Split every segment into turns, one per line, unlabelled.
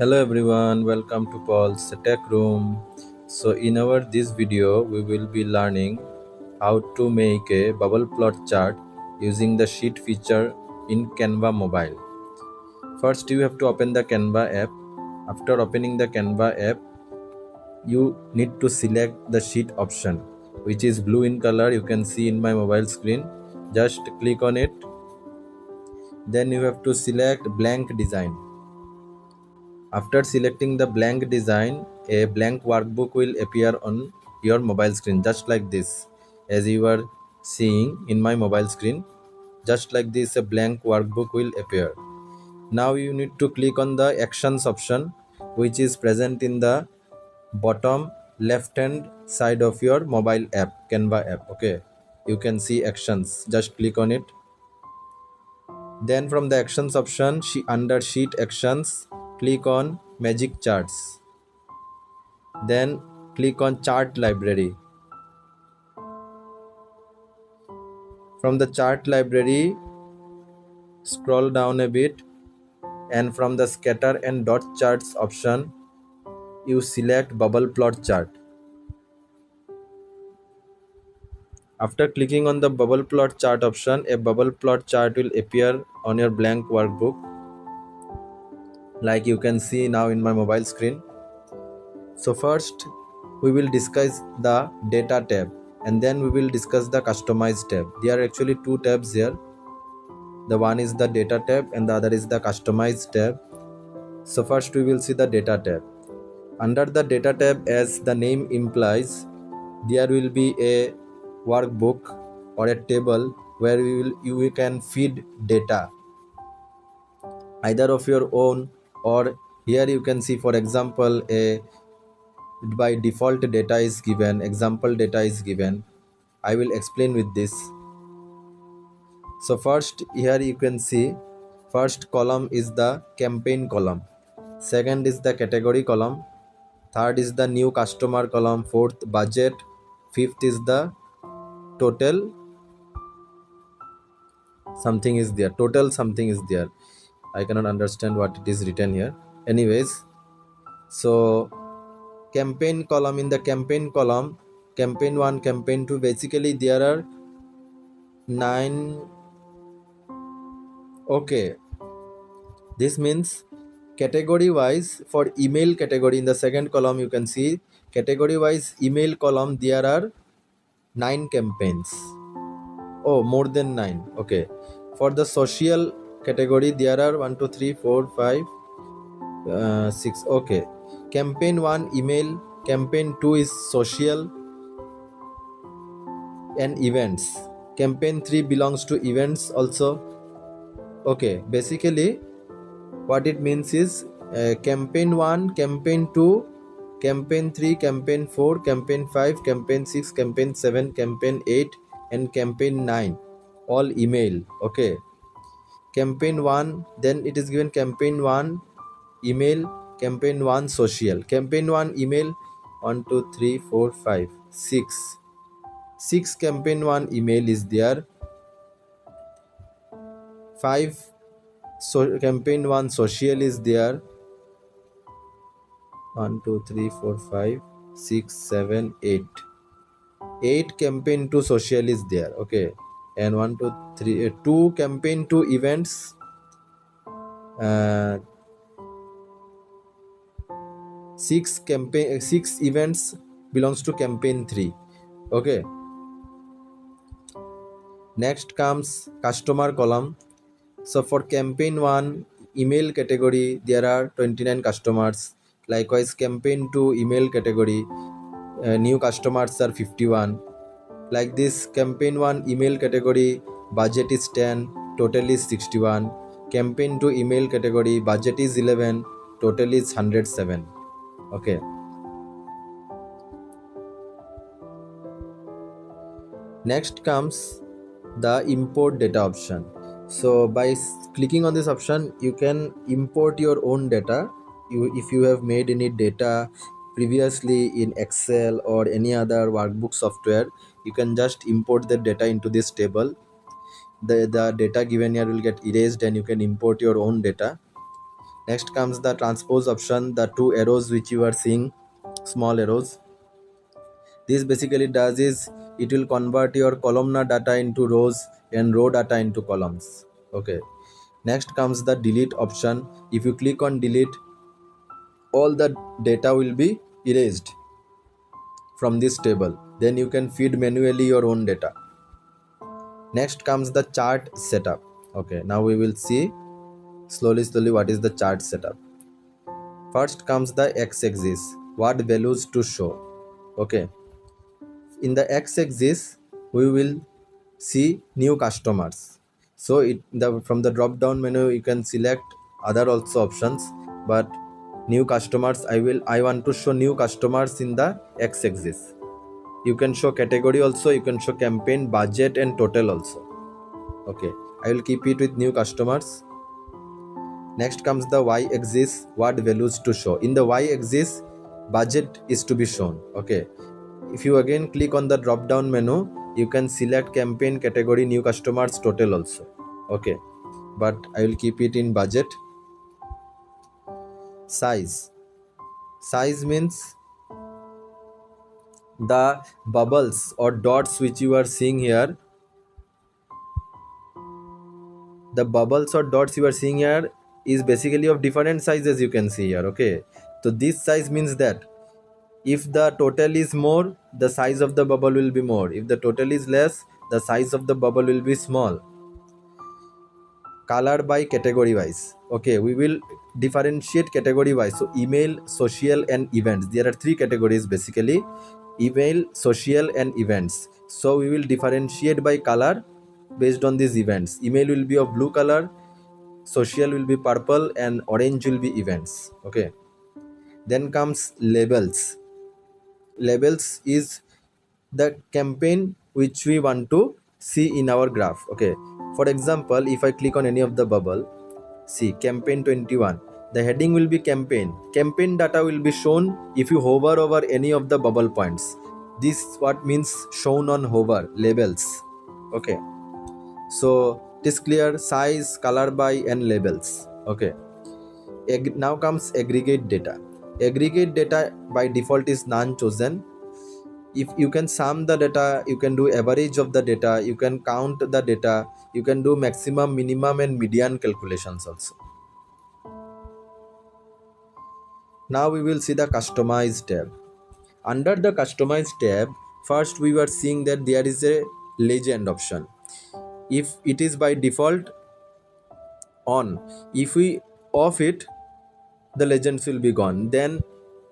Hello everyone, welcome to Paul's Tech Room. So in our this video, we will be learning how to make a bubble plot chart using the sheet feature in Canva mobile. First, you have to open the Canva app. After opening the Canva app, you need to select the sheet option, which is blue in color. You can see in my mobile screen. Just click on it. Then you have to select blank design. After selecting the blank design, a blank workbook will appear on your mobile screen just like this, as you are seeing in my mobile screen. Just like this, a blank workbook will appear. Now you need to click on the actions option, which is present in the bottom left hand side of your mobile app, Canva app. Okay, you can see actions. Just click on it. Then from the actions option, under sheet actions, click on magic charts. Then click on chart library. From the chart library, scroll down a bit, and from the scatter and dot charts option, you select bubble plot chart. After clicking on the bubble plot chart option, a bubble plot chart will appear on your blank workbook, like you can see now in my mobile screen. So first we will discuss the data tab, and then we will discuss the customize tab. There are actually two tabs here. The one is the data tab and the other is the customize tab. So first we will see the data tab. Under the data tab, as the name implies, there will be a workbook or a table where you can feed data, either of your own, or here you can see, for example, a by default data is given, example data is given. I will explain with this. So first, here you can see, first column is the campaign column, second is the category column, third is the new customer column, fourth budget, fifth is the total something is there, total something is there. I cannot understand what it is written here. Anyways, so campaign column, in the campaign column, campaign 1, campaign 2, basically there are 9. Okay, this means category wise, for email category, in the second column you can see category wise email column, there are 9 campaigns. Oh, more than 9. Okay, for the social category there are 1 2 3 4 5 6. Okay, campaign 1 email, campaign 2 is social and events, campaign 3 belongs to events also. Okay, basically what it means is campaign 1, campaign 2, campaign 3, campaign 4, campaign 5, campaign 6, campaign 7, campaign 8, and campaign 9 all email. Okay, campaign 1, then it is given campaign 1 email, campaign 1 social, campaign 1 email, 1 2 3 4 5 6, 6 campaign 1 email is there, 5 so campaign 1 social is there, 1 2 3 4 5 6 7 8, 8 campaign 2 social is there. Okay, and 1 2 3 2 campaign 2 events, uh, 6 events belongs to campaign 3. Okay, next comes customer column. So for campaign 1 email category, there are 29 customers. Likewise, campaign 2 email category, new customers are 51. Like this, campaign 1 email category budget is 10, total is 61. Campaign 2 email category budget is 11, total is 107. Okay, next comes the import data option. So by clicking on this option, you can import your own data. If you have made any data previously in Excel or any other workbook software, you can just import the data into this table. The data given here will get erased and you can import your own data. Next comes the transpose option, the two arrows which you are seeing, small arrows. This basically does is it will convert your columnar data into rows and row data into columns. Okay. Next comes the delete option. If you click on delete, all the data will be erased from this table. Then you can feed manually your own data. Next comes the chart setup. Okay, now we will see slowly what is the chart setup. First comes the x-axis, what values to show. Okay, in the x-axis we will see new customers. So from the drop down menu you can select other also options, but new customers, I want to show new customers in the x-axis. You can show category also, you can show campaign, budget and total also. Okay, I will keep it with new customers. Next comes the y-axis, what values to show. In the y-axis, budget is to be shown. Okay, if you again click on the drop down menu, you can select campaign, category, new customers, total also. Okay, but I will keep it in budget. Size means the bubbles or dots which you are seeing here. The bubbles or dots you are seeing here is basically of different sizes, you can see here. Okay, so this size means that if the total is more, the size of the bubble will be more. If the total is less, the size of the bubble will be small. Color by category wise. Okay, we will differentiate category wise. So email, social and events, there are three categories basically: email, social and events. So we will differentiate by color based on these events. Email will be of blue color, social will be purple and orange will be events. Okay, then comes labels. Labels is the campaign which we want to see in our graph. Okay, for example, if I click on any of the bubble, see campaign 21, the heading will be campaign data will be shown if you hover over any of the bubble points. This what means shown on hover, labels. Okay, so it is clear: size, color by and labels. Okay, now comes aggregate data. Aggregate data by default is none chosen. If you can sum the data, you can do average of the data, you can count the data, you can do maximum, minimum and median calculations also. Now we will see the customize tab. Under the customize tab, first we were seeing that there is a legend option. If it is by default on, if we off it, the legends will be gone. Then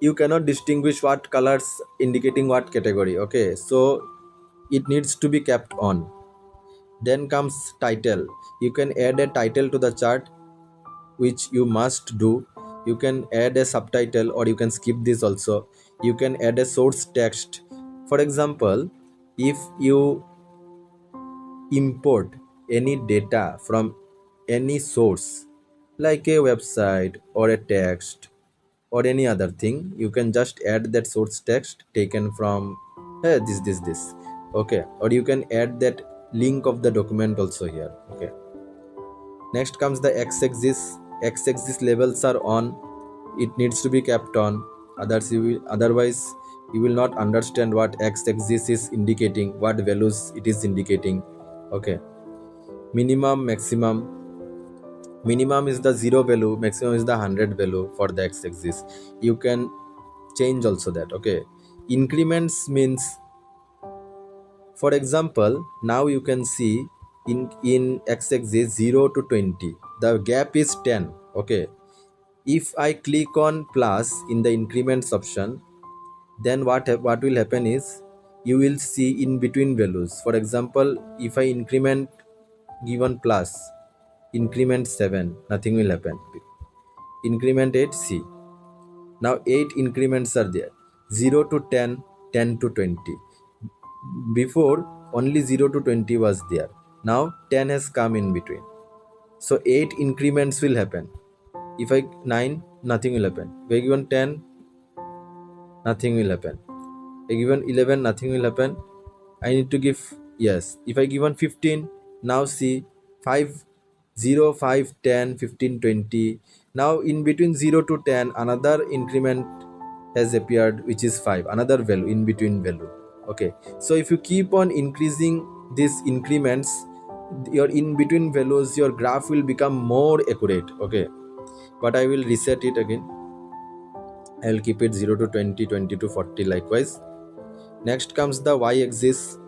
you cannot distinguish what colors indicating what category. Okay, so it needs to be kept on. Then comes title. You can add a title to the chart, which you must do. You can add a subtitle or you can skip this also. You can add a source text. For example, if you import any data from any source like a website or a text or any other thing, you can just add that source text taken from this. Okay, or you can add that link of the document also here. Okay, next comes the x-axis. X-axis labels are on, it needs to be kept on, otherwise you will not understand what x-axis is indicating, what values it is indicating. Okay, minimum, maximum. Minimum is the 0 value, maximum is the 100 value for the x-axis. You can change also that. Okay, increments means, for example, now you can see in x-axis 0 to 20, the gap is 10. Okay, if I click on plus in the increments option, then what will happen is you will see in between values. For example, if I increment given plus, increment 7, nothing will happen. Increment 8, see, now 8 increments are there: 0 to 10, 10 to 20. Before only 0 to 20 was there, now 10 has come in between, so 8 increments will happen. If I 9, nothing will happen. If I given 10, nothing will happen. If I given 11, nothing will happen. I need to give, yes. If I given 15, now see 5, 0, 5, 10, 15, 20. Now in between 0 to 10 another increment has appeared, which is 5, another value in between value. Okay, so if you keep on increasing these increments, your in between values, your graph will become more accurate. Okay, but I will reset it again. I will keep it 0 to 20, 20 to 40 likewise. Next comes the y axis.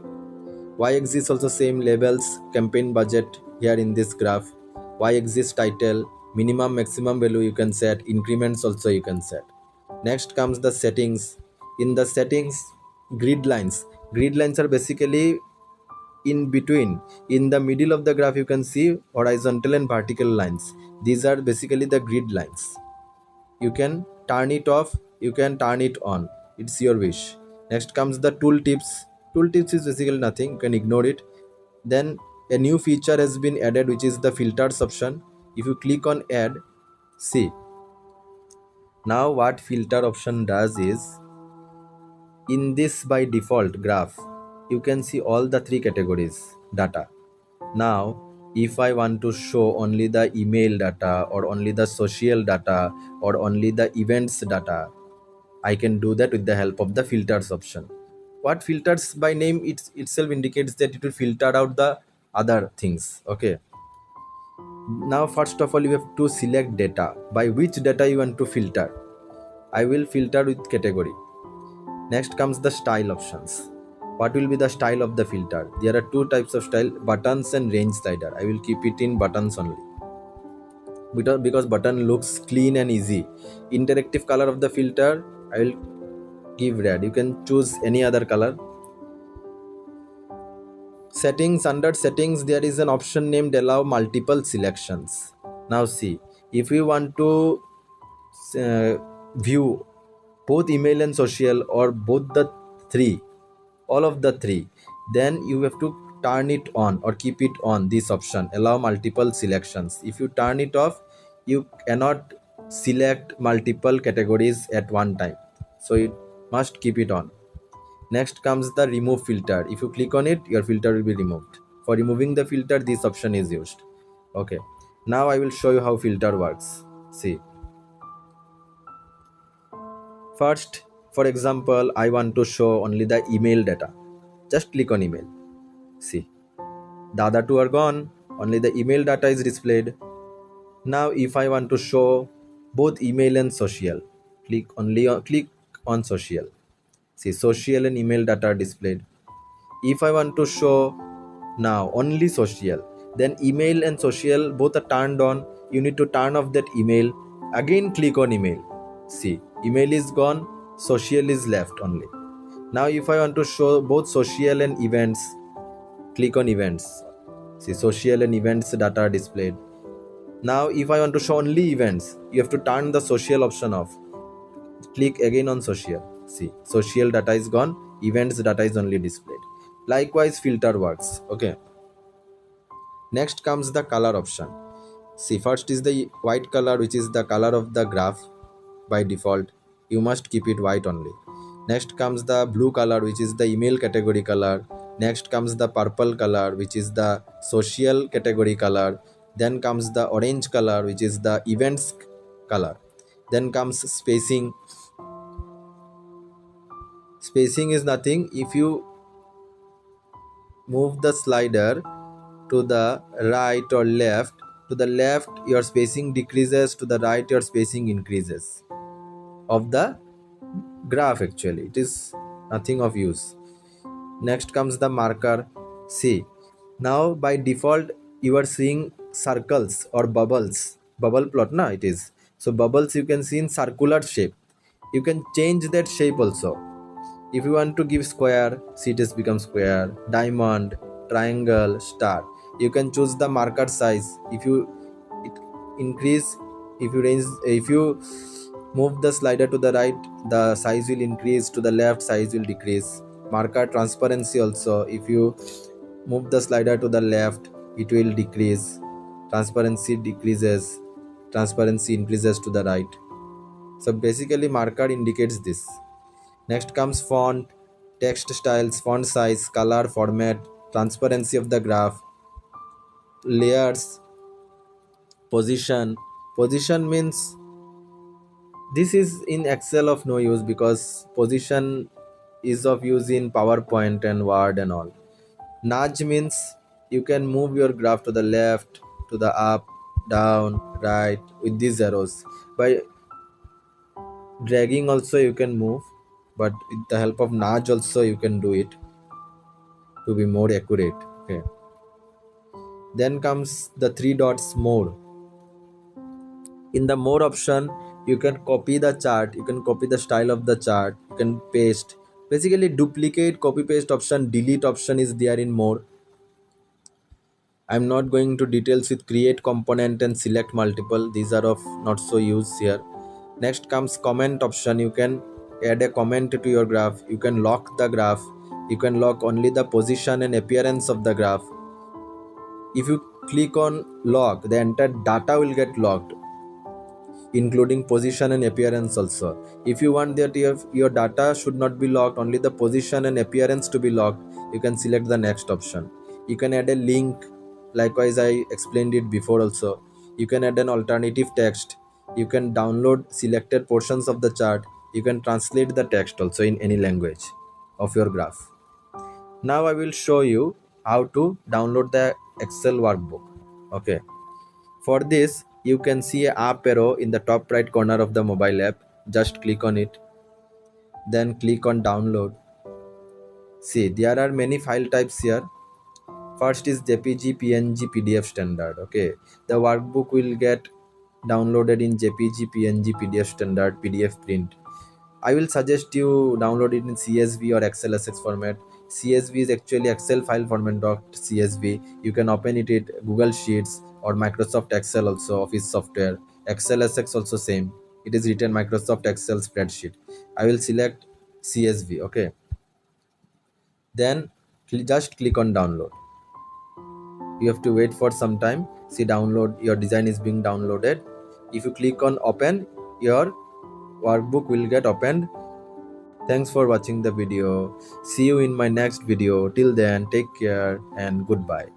Y axis also same labels, campaign budget here in this graph. Y axis title, minimum maximum value you can set, increments also you can set. Next comes the settings. In the settings, grid lines. Grid lines are basically in between. In the middle of the graph you can see horizontal and vertical lines. These are basically the grid lines. You can turn it off, you can turn it on, it's your wish. Next comes the tooltips. Tooltips is basically nothing, you can ignore it. Then a new feature has been added, which is the filters option. If you click on add, see, now what filter option does is, in this by default graph you can see all the three categories data. Now if I want to show only the email data, or only the social data, or only the events data, I can do that with the help of the filters option. What filters by name itself indicates that it will filter out the other things. Okay. Now first of all you have to select data. By which data you want to filter? I will filter with category. Next comes the style options. What will be the style of the filter? There are two types of style, buttons and range slider. I will keep it in buttons only. Because button looks clean and easy. Interactive color of the filter, I will give red. You can choose any other color. Settings, under settings there is an option named allow multiple selections. Now see, if we want to uh, view both email and social, or both the three, all of the three, then you have to turn it on or keep it on, this option allow multiple selections. If you turn it off, you cannot select multiple categories at one time, so you must keep it on. Next comes the remove filter. If you click on it, your filter will be removed. For removing the filter, this option is used. Okay, now I will show you how filter works. See, first, for example, I want to show only the email data. Just click on email. See, the other two are gone, only the email data is displayed. Now if I want to show both email and social, click on social. See, social and email data are displayed. If I want to show now only social, then email and social both are turned on. You need to turn off that email. Again click on email. See, email is gone, social is left only. Now if I want to show both social and events, click on events. See, social and events data are displayed. Now if I want to show only events, you have to turn the social option off. Click again on social. See, social data is gone, events data is only displayed. Likewise filter works. Okay, next comes the color option. See, first is the white color, which is the color of the graph. By default you must keep it white only. Next comes the blue color, which is the email category color. Next comes the purple color, which is the social category color. Then comes the orange color, which is the events color. Then comes spacing. Spacing is nothing. If you move the slider to the right or left, to the left your spacing decreases, to the right your spacing increases of the graph. Actually it is nothing of use. Next comes the marker. See, now by default you are seeing circles or bubbles, bubble plot na it is. So bubbles you can see in circular shape. You can change that shape also. If you want to give square, see, it has become square, diamond, triangle, star. You can choose the marker size. If you it increase, if you range, if you move the slider to the right, the size will increase, to the left size will decrease. Marker transparency also, if you move the slider to the left, it will decrease, transparency decreases, transparency increases to the right. So basically marker indicates this. Next comes font, text styles, font size, color, format, transparency of the graph, layers, position, Position means this is in Excel of no use because position is of use in PowerPoint and Word and all. Nudge means you can move your graph to the left, to the up, down, right with these arrows. By dragging also you can move, but with the help of nudge also you can do it to be more accurate. Okay. Then comes the three dots more. In the more option, you can copy the chart, you can copy the style of the chart, you can paste. Basically, duplicate, copy paste option, delete option is there in more. I'm not going to details with create component and select multiple. These are of not so use here. Next comes comment option. You can add a comment to your graph. You can lock the graph. You can lock only the position and appearance of the graph. If you click on lock, the entire data will get locked, including position and appearance also. If you want that your data should not be locked, only the position and appearance to be locked, you can select the next option. You can add a link, likewise I explained it before also. You can add an alternative text. You can download selected portions of the chart. You can translate the text also in any language of your graph. Now I will show you how to download the Excel workbook. Okay. For this, you can see a up arrow in the top right corner of the mobile app. Just click on it. Then click on download. See, there are many file types here. First is JPG, PNG, PDF standard. Okay. The workbook will get downloaded in JPG, PNG, PDF standard, PDF print. I will suggest you download it in CSV or XLSX format. CSV is actually Excel file format .csv. You can open it in Google Sheets or Microsoft Excel also, Office software. XLSX also same. It is written Microsoft Excel spreadsheet. I will select CSV. Okay. Then just click on download. You have to wait for some time. See, download, your design is being downloaded. If you click on open, your workbook will get opened. Thanks for watching the video. See you in my next video. Till then, take care and goodbye.